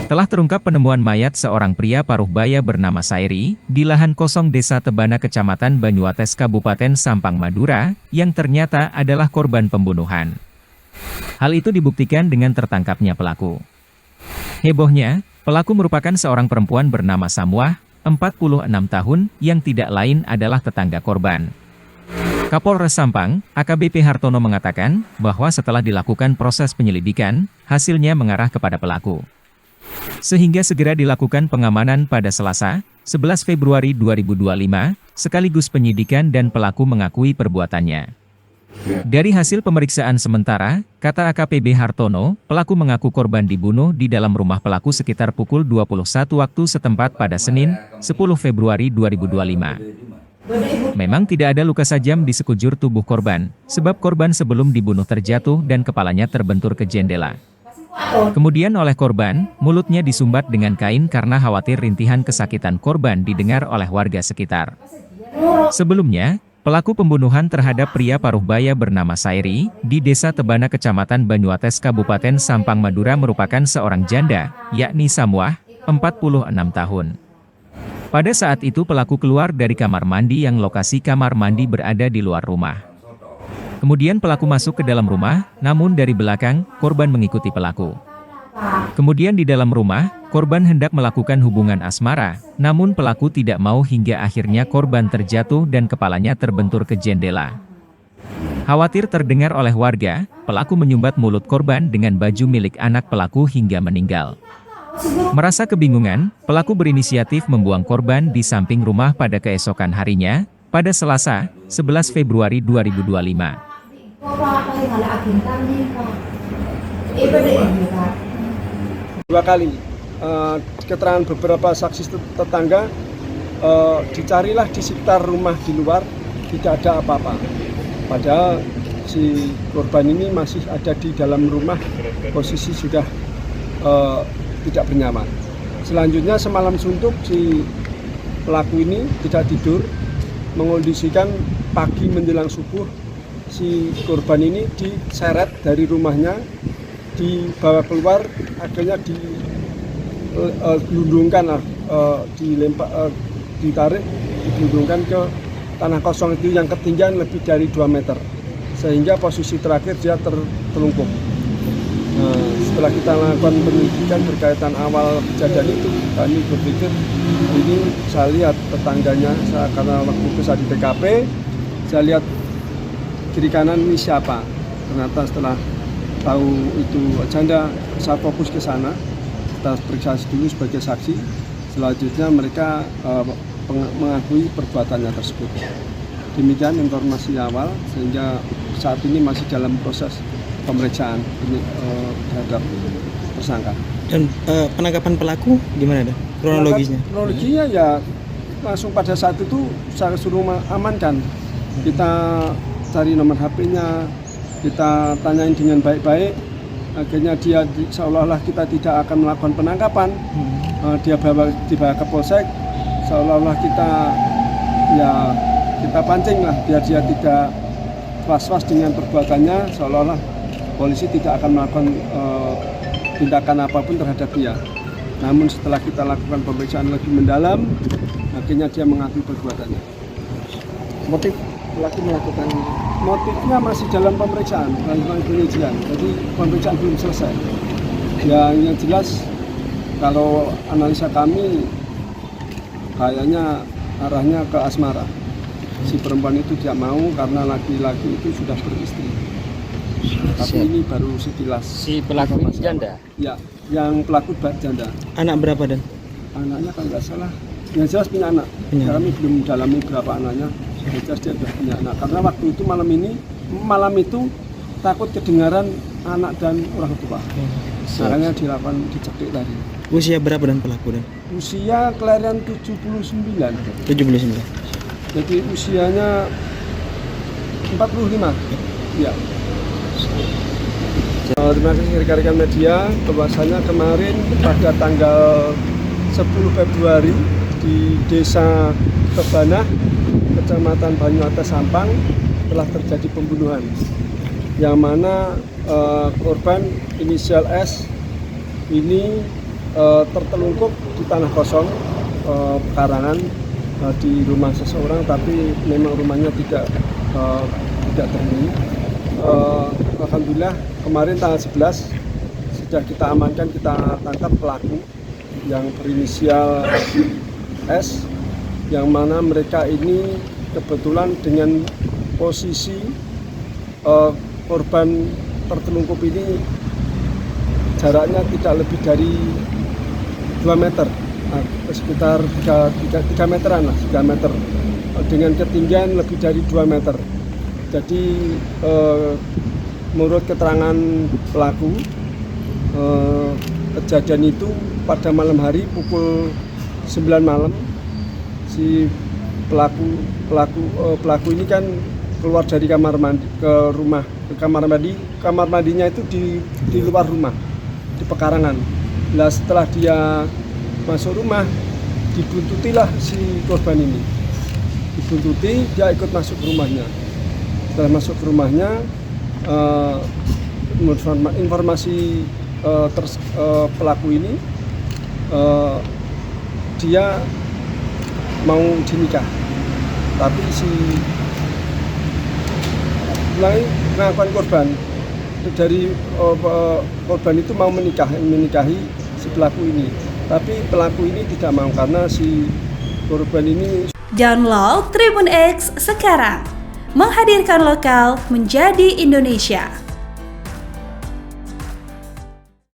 Telah terungkap penemuan mayat seorang pria paruh baya bernama Sairi di lahan kosong Desa Tebana Kecamatan Banyuates Kabupaten Sampang Madura, yang ternyata adalah korban pembunuhan. Hal itu dibuktikan dengan tertangkapnya pelaku. Hebohnya, pelaku merupakan seorang perempuan bernama Samuah, 46 tahun, yang tidak lain adalah tetangga korban. Kapolres Sampang, AKBP Hartono mengatakan bahwa setelah dilakukan proses penyelidikan, hasilnya mengarah kepada pelaku. Sehingga segera dilakukan pengamanan pada Selasa, 11 Februari 2025, sekaligus penyidikan dan pelaku mengakui perbuatannya. Dari hasil pemeriksaan sementara, kata AKBP Hartono, pelaku mengaku korban dibunuh di dalam rumah pelaku sekitar pukul 21 waktu setempat pada Senin, 10 Februari 2025. Memang tidak ada luka sajam di sekujur tubuh korban, sebab korban sebelum dibunuh terjatuh dan kepalanya terbentur ke jendela. Kemudian oleh korban, mulutnya disumbat dengan kain karena khawatir rintihan kesakitan korban didengar oleh warga sekitar. Sebelumnya, pelaku pembunuhan terhadap pria paruh baya bernama Sairi di Desa Tebana Kecamatan Banyuates Kabupaten Sampang Madura merupakan seorang janda, yakni Samuah, 46 tahun. Pada saat itu pelaku keluar dari kamar mandi yang lokasi kamar mandi berada di luar rumah. Kemudian pelaku masuk ke dalam rumah, namun dari belakang, korban mengikuti pelaku. Kemudian di dalam rumah, korban hendak melakukan hubungan asmara, namun pelaku tidak mau hingga akhirnya korban terjatuh dan kepalanya terbentur ke jendela. Khawatir terdengar oleh warga, pelaku menyumbat mulut korban dengan baju milik anak pelaku hingga meninggal. Merasa kebingungan, pelaku berinisiatif membuang korban di samping rumah pada keesokan harinya, pada Selasa, 11 Februari 2025. Dua kali, keterangan beberapa saksi tetangga, dicarilah di sekitar rumah di luar, tidak ada apa-apa. Padahal si korban ini masih ada di dalam rumah, posisi sudah tidak bernyawa. Selanjutnya semalam suntuk si pelaku ini tidak tidur, mengondisikan pagi menjelang subuh si korban ini diseret dari rumahnya, dibawa keluar, akhirnya digelundungkan, ditarik, digelundungkan ke tanah kosong itu yang ketinggian lebih dari 2 meter, sehingga posisi terakhir dia tertelungkup. Setelah kita lakukan penyelidikan berkaitan awal kejadian itu, kami berpikir ini saya lihat tetangganya, karena waktu itu saya di TKP, saya lihat kiri kanan ini siapa. Ternyata setelah tahu itu janda, saya fokus ke sana, kita periksa dulu sebagai saksi. Selanjutnya mereka mengakui perbuatannya tersebut. Demikian informasi awal, sehingga saat ini masih dalam proses pemeriksaan terhadap tersangka. Dan penangkapan pelaku gimana deh kronologisnya? Kronologinya ya langsung pada saat itu saya suruh amankan. Kita cari nomor HP-nya, kita tanyain dengan baik-baik. Akhirnya dia seolah-olah kita tidak akan melakukan penangkapan. Dia dibawa ke polsek, seolah-olah kita pancing lah biar dia tidak was-was dengan perbuatannya, seolah-olah polisi tidak akan melakukan tindakan apapun terhadap dia. Namun setelah kita lakukan pemeriksaan lebih mendalam, akhirnya dia mengakui perbuatannya. Motif pelaku melakukan? Motifnya masih dalam pemeriksaan, dalam penyidikan. Jadi pemeriksaan belum selesai. Ya, yang jelas kalau analisa kami kayaknya arahnya ke asmara. Si perempuan itu tidak mau karena laki-laki itu sudah beristri. Tapi ini baru sekilas. Si pelaku ini janda? Ya, yang pelaku janda. Anak berapa dan? Anaknya kalau nggak salah, yang jelas punya anak. Kami belum dalami berapa anaknya. Yang jelas dia sudah punya anak. Karena waktu itu malam itu takut kedengaran anak dan orang tua. Makanya dilakukan dicekik tadi. Usia berapa dan pelaku dan? Usia kelahiran 79. 79. Jadi usianya 45. Ya. Terima kasih rekan-rekan media, bahwasanya kemarin pada tanggal 10 Februari di Desa Tebana, Kecamatan Banyuates Sampang telah terjadi pembunuhan. yang mana korban inisial S ini tertelungkup di tanah kosong pekarangan di rumah seseorang, tapi memang rumahnya tidak terhuni. Alhamdulillah kemarin tanggal 11 sudah kita amankan, kita tangkap pelaku yang berinisial S, yang mana mereka ini kebetulan dengan posisi korban tertelungkup ini jaraknya tidak lebih dari 2 meter, sekitar 3 meteran lah, 3 meter, dengan ketinggian lebih dari 2 meter. Jadi menurut keterangan pelaku, kejadian itu pada malam hari pukul 9 malam. Si pelaku ini kan keluar dari kamar mandi ke rumah, ke kamar mandi. Kamar mandinya itu di luar rumah, di pekarangan. Nah, setelah dia masuk rumah, dibuntutilah si korban ini. Dibuntuti, dia ikut masuk ke rumahnya. Setelah masuk ke rumahnya, informasi pelaku ini dia mau dinikah, tapi si pengakuan korban dari korban itu mau menikahi si pelaku ini, tapi pelaku ini tidak mau karena si korban ini. Download Tribun X sekarang, menghadirkan lokal menjadi Indonesia.